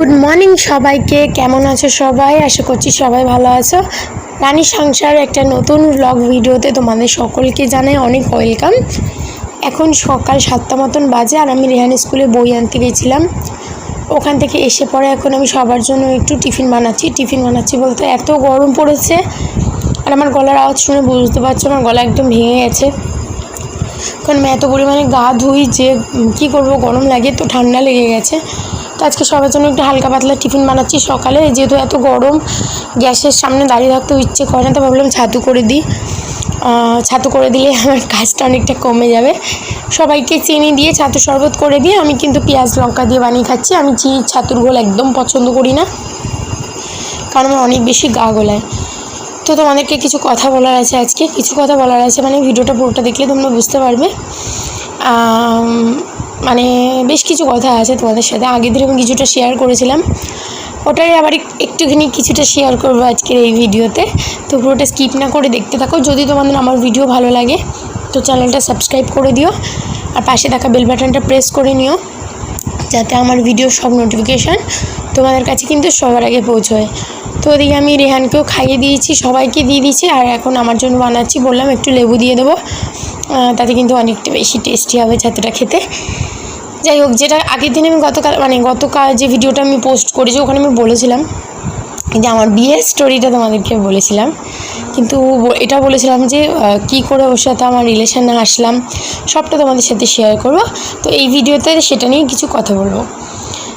Good morning সবাইকে। কেমন আছো সবাই? আশা করছি সবাই ভালো আছো। রানী সংসার একটা নতুন ব্লগ ভিডিওতে তোমাদের সকলকে জানাই অনেক ওয়েলকাম। এখন সকাল 7টা মতন বাজে আর আমি রেহান স্কুলে বই আনতে গেছিলাম। ওখান থেকে এসে পরে এখন আমি সবার জন্য একটু টিফিন বানাচ্ছি বলতে এত গরম পড়েছে আর আমার গলার আওয়াজ শুনে বুঝতে পারছো আমার গলা একদম ভেঙে গেছে, কারণ আমি এত পরিমাণে গা ধুই যে কী করব, গরম লাগে তো ঠান্ডা লেগে গেছে। তো আজকে সবার জন্য একটু হালকা পাতলা টিফিন বানাচ্ছি সকালে, যেহেতু এত গরম গ্যাসের সামনে দাঁড়িয়ে থাকতেও ইচ্ছে করে না, তো ভাবলাম ছাতু করে দিলে আমার কাজটা অনেকটা কমে যাবে। সবাইকে চিনি দিয়ে ছাতু শরবত করে দিয়ে আমি কিন্তু পেঁয়াজ লঙ্কা দিয়ে বানিয়ে খাচ্ছি। আমি চিনির ছাতুর ঘোল একদম পছন্দ করি না, কারণ আমার অনেক বেশি গা গোলায়। তো তোমাদেরকে কিছু কথা বলার আছে, আজকে কিছু কথা বলার আছে, মানে ভিডিওটা পুরোটা দেখলে তোমরা বুঝতে পারবে। মানে বেশ কিছু কথা আছে তোমাদের সাথে, আগের দিন আমি কিছুটা শেয়ার করেছিলাম, ওটাই আবার একটুখানি কিছুটা শেয়ার করবো আজকের এই ভিডিওতে। তো পুরোটা স্কিপ না করে দেখতে থাকো। যদি তোমাদের আমার ভিডিও ভালো লাগে তো চ্যানেলটা সাবস্ক্রাইব করে দিও আর পাশে থাকা বেল বাটনটা প্রেস করে নিও, যাতে আমার ভিডিওর সব নোটিফিকেশান তোমাদের কাছে কিন্তু সবার আগে পৌঁছয়। তো ওদিকে আমি রেহানকেও খাইয়ে দিয়েছি, সবাইকে দিয়ে দিয়েছি, আর এখন আমার জন্য বানাচ্ছি। বললাম একটু লেবু দিয়ে দেবো, তাতে কিন্তু অনেকটা বেশি টেস্টি হবে ছাতুটা খেতে। যাই হোক, যেটা আগের দিন আমি গতকাল যে ভিডিওটা আমি পোস্ট করেছি ওখানে আমি বলেছিলাম যে আমার বিয়ের স্টোরিটা তোমাদেরকে বলেছিলাম, কিন্তু এটা বলেছিলাম যে কি করে ওর সাথে আমার রিলেশানে আসলাম সবটা তোমাদের সাথে শেয়ার করব। তো এই ভিডিওতে সেটা নিয়ে কিছু কথা বলবো।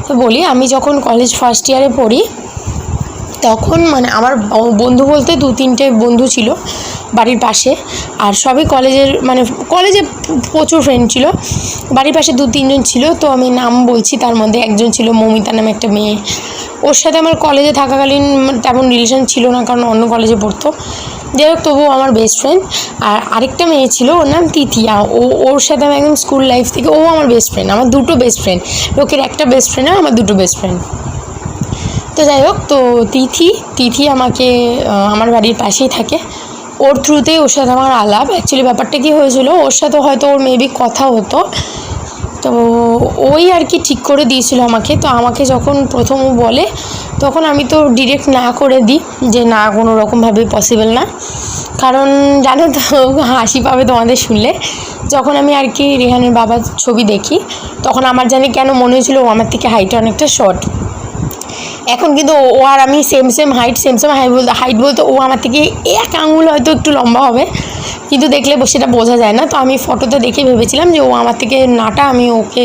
তো বলি, আমি যখন কলেজ ফার্স্ট ইয়ারে পড়ি তখন মানে আমার বন্ধু বলতে 2-3টে বন্ধু ছিল বাড়ির পাশে, আর সবই কলেজে প্রচুর ফ্রেন্ড ছিল। বাড়ির পাশে 2-3জন ছিল, তো আমি নাম বলছি। তার মধ্যে একজন ছিল মৌমিতা নামে একটা মেয়ে, ওর সাথে আমার কলেজে থাকাকালীন তেমন রিলেশন ছিল না, কারণ অন্য কলেজে পড়তো। যাই হোক, তবুও আমার বেস্ট ফ্রেন্ড। আর আরেকটা মেয়ে ছিল, ওর নাম তিথিয়া, ওর সাথে আমি একদম স্কুল লাইফ থেকে, ও আমার বেস্ট ফ্রেন্ড। আমার দুটো বেস্ট ফ্রেন্ড, লোকের একটা বেস্ট ফ্রেন্ড আর আমার দুটো বেস্ট ফ্রেন্ড। তো যাই হোক, তো তিথি আমাকে আমার বাড়ির পাশেই থাকে, ওর থ্রুতেই ওর সাথে আমার আলাপ। অ্যাকচুয়ালি ব্যাপারটা কী হয়েছিল, ওর সাথে হয়তো ওর মেবি কথা হতো, তো ওই আর কি ঠিক করে দিয়েছিল আমাকে। তো আমাকে যখন প্রথম ও বলে তখন আমি তো ডিরেক্ট না করে দিই যে না, কোনো রকমভাবে পসিবল না। কারণ জানো তো, হাসি পাবে তোমাদের শুনলে, যখন আমি আর কি রেহানের বাবার ছবি দেখি তখন আমার জানি কেন মনে হয়েছিল ও আমার থেকে হাইটে অনেকটা শর্ট। এখন কিন্তু ও আর আমি সেম হাইট বলতে ও আমার থেকে 1 আঙুল হয়তো একটু লম্বা হবে, কিন্তু দেখলে সেটা বোঝা যায় না। তো আমি ফটোতে দেখে ভেবেছিলাম যে ও আমার থেকে নাটা, আমি ওকে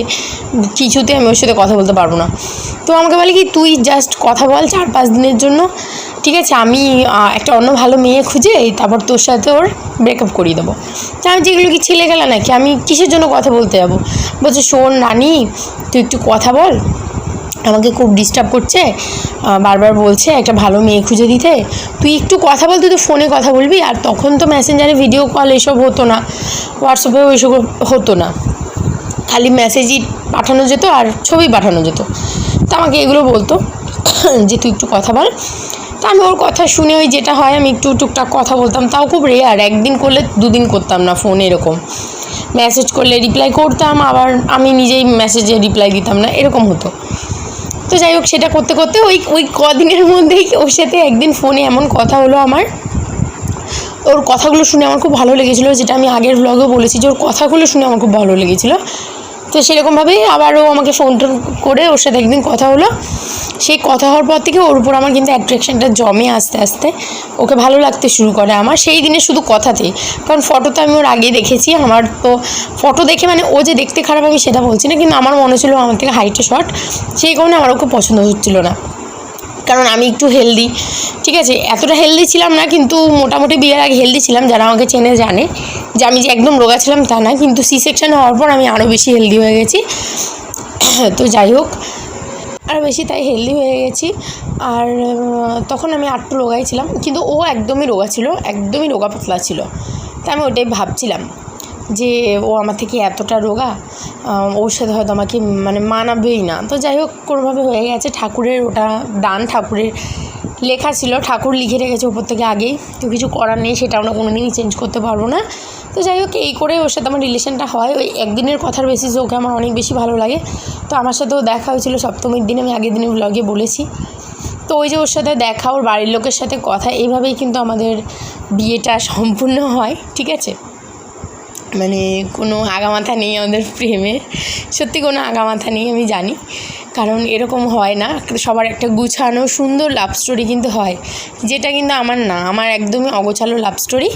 কিছুতে আমি ওর সাথে কথা বলতে পারবো না। তো আমাকে বলে কি, তুই জাস্ট কথা বল 4-5 দিনের জন্য, ঠিক আছে, আমি একটা অন্য ভালো মেয়ে খুঁজে তারপর তোর সাথে ওর ব্রেকআপ করিয়ে দেবো। তা আমি যেগুলো কি ছেলে গেলা নাকি, আমি কিসের জন্য কথা বলতে যাবো? বলছে শোন রানী, তুই একটু কথা বল, আমাকে খুব ডিস্টার্ব করছে, বারবার বলছে একটা ভালো মেয়ে খুঁজে দিতে, তুই একটু কথা বল, তুই তো ফোনে কথা বলবি। আর তখন তো মেসেঞ্জারে ভিডিও কল এসব হতো না, হোয়াটসঅ্যাপেও এসব হতো না, খালি মেসেজই পাঠানো যেত আর ছবি পাঠানো যেত। তা আমাকে এগুলো বলতো যে তুই একটু কথা বল। তা আমি ওর কথা শুনে ওই যেটা হয় আমি একটু টুকটাক কথা বলতাম, তাও খুব রেয়ার, 1 দিন করলে 2 দিন করতাম না ফোনে। এরকম মেসেজ করলে রিপ্লাই করতাম, আবার আমি নিজেই মেসেজে রিপ্লাই দিতাম না, এরকম হতো। তো যাই হোক, সেটা করতে করতে ওই কদিনের মধ্যেই ওর সাথে একদিন ফোনে এমন কথা হলো আমার, ওর কথাগুলো শুনে আমার খুব ভালো লেগেছিলো, যেটা আমি আগের ব্লগেও বলেছি যে ওর কথাগুলো শুনে আমার খুব ভালো লেগেছিলো। তো সেরকমভাবেই আবারও আমাকে ফোন করে ওর সাথে একদিন কথা হলো। সেই কথা হওয়ার পর থেকে ওর উপর আমার কিন্তু অ্যাট্রাকশানটা জমে আস্তে আস্তে, ওকে ভালো লাগতে শুরু করে আমার সেই দিনে শুধু কথাতেই। কারণ ফটো তো আমি ওর আগে দেখেছি, আমার তো ফটো দেখে মানে ও যে দেখতে খারাপ আমি সেটা বলছি না, কিন্তু আমার মনে ছিল আমার থেকে হাইটে শর্ট, সেই কারণে আমার ওকে পছন্দ হচ্ছিলো না। কারণ আমি একটু হেলদি, ঠিক আছে, এতটা হেলদি ছিলাম না, কিন্তু মোটামুটি বিয়ের আগে হেলদি ছিলাম। যারা আমাকে চেনে জানে যে আমি যে একদম রোগা ছিলাম তা না, কিন্তু সি-সেকশন হওয়ার পর আমি আরও বেশি হেলদি হয়ে গেছি। তো যাই হোক, আরও বেশি তাই হেলদি হয়ে গেছি। আর তখন আমি আটটু রোগাই ছিলাম, কিন্তু ও একদমই রোগা ছিল, একদমই রোগা পাতলা ছিল। তাই আমি ওটাই ভাবছিলাম যে ও আমার থেকে এতটা রোগা, ওর সাথে হয়তো আমাকে মানাবেই না। তো যাই হোক, কোনোভাবে হয়ে গেছে, ঠাকুরের ওটা দান, ঠাকুরের লেখা ছিল, ঠাকুর লিখে রেখেছে ওপর থেকে আগেই, তো কিছু করার নেই, সেটা আমরা কোনো দিনই চেঞ্জ করতে পারবো না। তো যাই হোক, এই করে ওর সাথে আমার রিলেশনটা হয়, ওই একদিনের কথার বেসিসে ওকে আমার অনেক বেশি ভালো লাগে। তো আমার সাথেও দেখা হয়েছিল সপ্তমীর দিন, আমি আগের দিনে ব্লগে বলেছি। তো ওই যে ওর সাথে দেখা, ওর বাড়ির লোকের সাথে কথা, এইভাবেই কিন্তু আমাদের বিয়েটা সম্পূর্ণ হয়, ঠিক আছে। মানে কোনো আগামাথা নেই আমাদের প্রেমের, সত্যি কোনো আগামাথা নেই, আমি জানি, কারণ এরকম হয় না, সবার একটা গুছানো সুন্দর লাভ স্টোরি কিন্তু হয়, যেটা কিন্তু আমার না, আমার একদমই অগোছালো লাভ স্টোরি,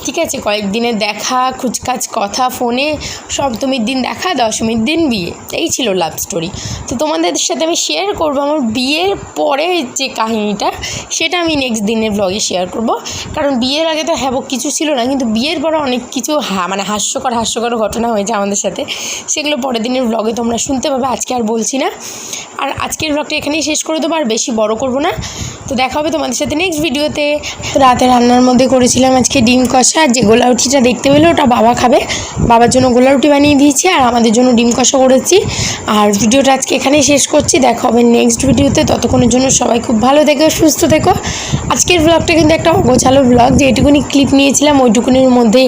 ঠিক আছে। কয়েকদিনের দেখা, খুচখাচ কথা ফোনে, সপ্তমীর দিন দেখা, দশমীর দিন বিয়ে, এই ছিল লাভ স্টোরি। তো তোমাদের সাথে আমি শেয়ার করবো আমার বিয়ের পরে যে কাহিনিটা, সেটা আমি নেক্সট দিনের ব্লগে শেয়ার করব। কারণ বিয়ের আগে তো হ্যাবক কিছু ছিল না, কিন্তু বিয়ের পরে অনেক কিছু মানে হাস্যকর ঘটনা হয়েছে আমাদের সাথে, সেগুলো পরের দিনের ব্লগে তোমরা শুনতে পাবে, আজকে আর বলছি না। আর আজকের ব্লগটা এখানেই শেষ করে দেবো, আর বেশি বড় করব না। তো দেখা হবে তোমাদের সাথে নেক্সট ভিডিওতে। রাতে রান্নার মধ্যে করেছিলাম আজকে ডিম কষা, যে গোলা রুটিটা দেখতে পেলে ওটা বাবা খাবে, বাবার জন্য গোলা রুটি বানিয়ে দিয়েছি, আর আমাদের জন্য ডিম কষা করেছি। আর ভিডিওটা আজকে এখানেই শেষ করছি, দেখা হবে নেক্সট ভিডিওতে। ততক্ষণের জন্য সবাই খুব ভালো থেকো, সুস্থ থেকো। আজকের ব্লগটা কিন্তু একটা অগোছালো ব্লগ, যে এটুকুনি ক্লিপ নিয়েছিলাম ওইটুকুনির মধ্যেই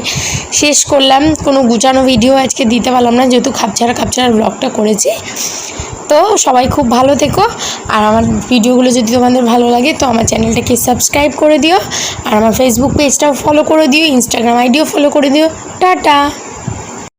শেষ করলাম, কোনো গুছানো ভিডিও আজকে দিতে পারলাম না, যেহেতু খাপছাড়া ব্লগটা করেছি। তো সবাই খুব ভালো থেকো, আর আমার ভিডিওগুলো যদি তোমাদের ভালো লাগে তো আমার চ্যানেলটাকে সাবস্ক্রাইব করে দিও, আর আমার ফেসবুক পেজটাও ফলো করে দিও, ইনস্টাগ্রাম আইডিও ফলো করে দিও। টাটা।